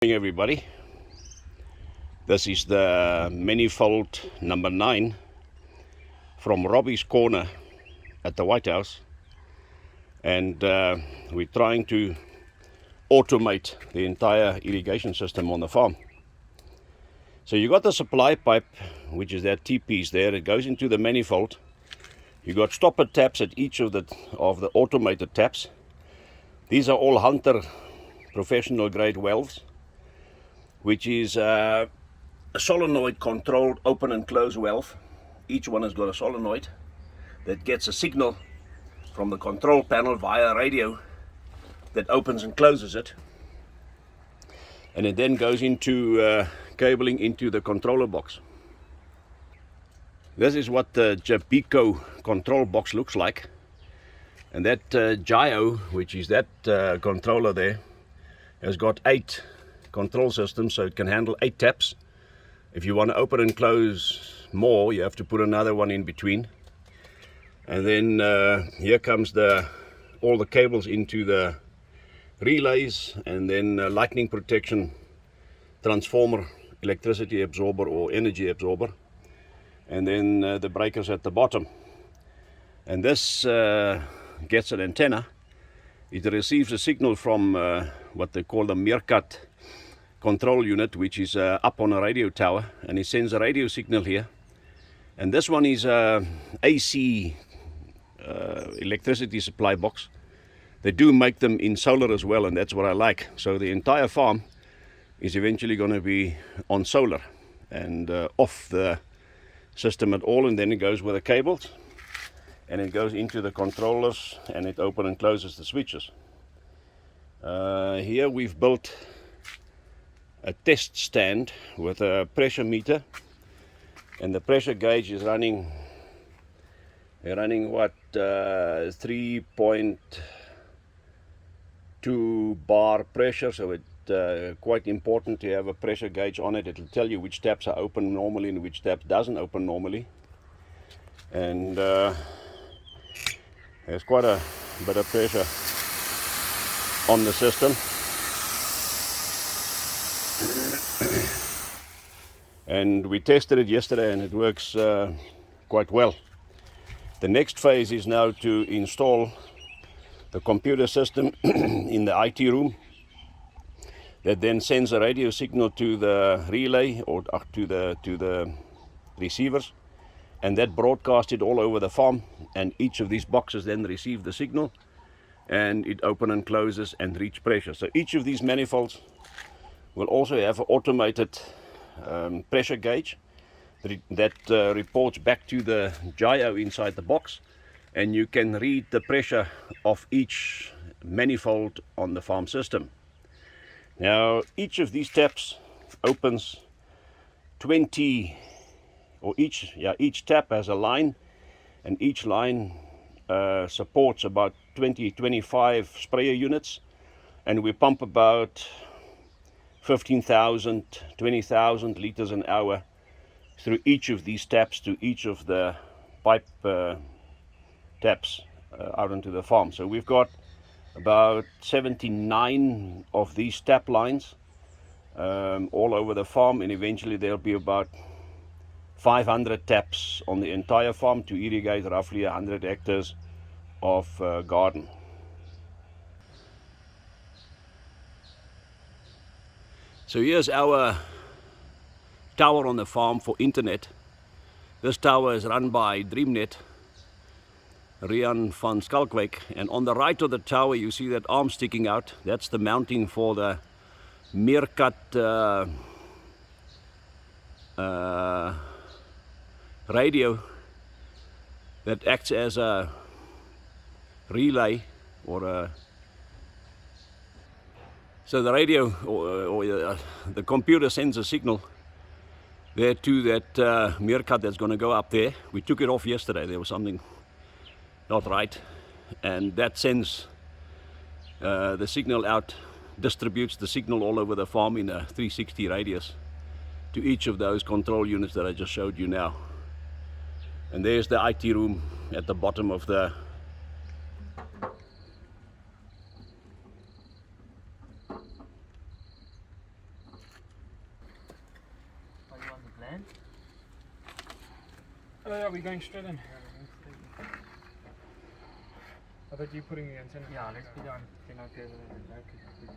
Morning everybody. This is the manifold number 9 from Robbie's Corner at the White House, and we're trying to automate the entire irrigation system on the farm. So you got the supply pipe, which is that T-piece there. It goes into the manifold. You got stopper taps at each of the automated taps. These are all Hunter professional grade valves, which is a solenoid controlled open and close valve. Each one has got a solenoid that gets a signal from the control panel via radio that opens and closes it, and it then goes into cabling into the controller box. This is what the Jabeco control box looks like, and that gyro, which is that controller there, has got 8 control systems, so it can handle 8 taps. If you want to open and close more, you have to put another one in between. And then here comes all the cables into the relays, and then lightning protection, transformer, electricity absorber or energy absorber, and then the breakers at the bottom. And this gets an antenna. It receives a signal from what they call the meerkat control unit, which is up on a radio tower, and it sends a radio signal here. And this one is AC electricity supply box. They do make them in solar as well, and that's what I like. So the entire farm is eventually going to be on solar and off the system at all, and then it goes with the cables and it goes into the controllers and it opens and closes the switches. Here we've built a test stand with a pressure meter, and the pressure gauge is running what, 3.2 bar pressure. So it's quite important to have a pressure gauge on it. It'll tell you which taps are open normally and which taps doesn't open normally, and there's quite a bit of pressure on the system. And we tested it yesterday and it works quite well. The next phase is now to install the computer system in the IT room that then sends a radio signal to the relay or to the receivers, and that broadcasts it all over the farm, and each of these boxes then receive the signal and it opens and closes and reach pressure. So each of these manifolds will also have an automated pressure gauge that reports back to the gyro inside the box, and you can read the pressure of each manifold on the farm system. Now each tap has a line, and each line supports about 25 sprayer units, and we pump about 15,000, 20,000 liters an hour through each of these taps to each of the pipe taps out into the farm. So we've got about 79 of these tap lines all over the farm, and eventually there'll be about 500 taps on the entire farm to irrigate roughly 100 hectares of garden. So here's our tower on the farm for internet. This tower is run by DreamNet, Rian van Skalkwijk, and on the right of the tower you see that arm sticking out. That's the mounting for the meerkat radio that acts as a relay or a. So the radio or the computer sends a signal there to that meerkat that's going to go up there. We took it off yesterday. There was something not right, and that sends the signal out, distributes the signal all over the farm in a 360 radius to each of those control units that I just showed you now. And there's the IT room at the bottom of the Are we going straight in? I thought you putting the antenna. Yeah, let's put the antenna together and that is good.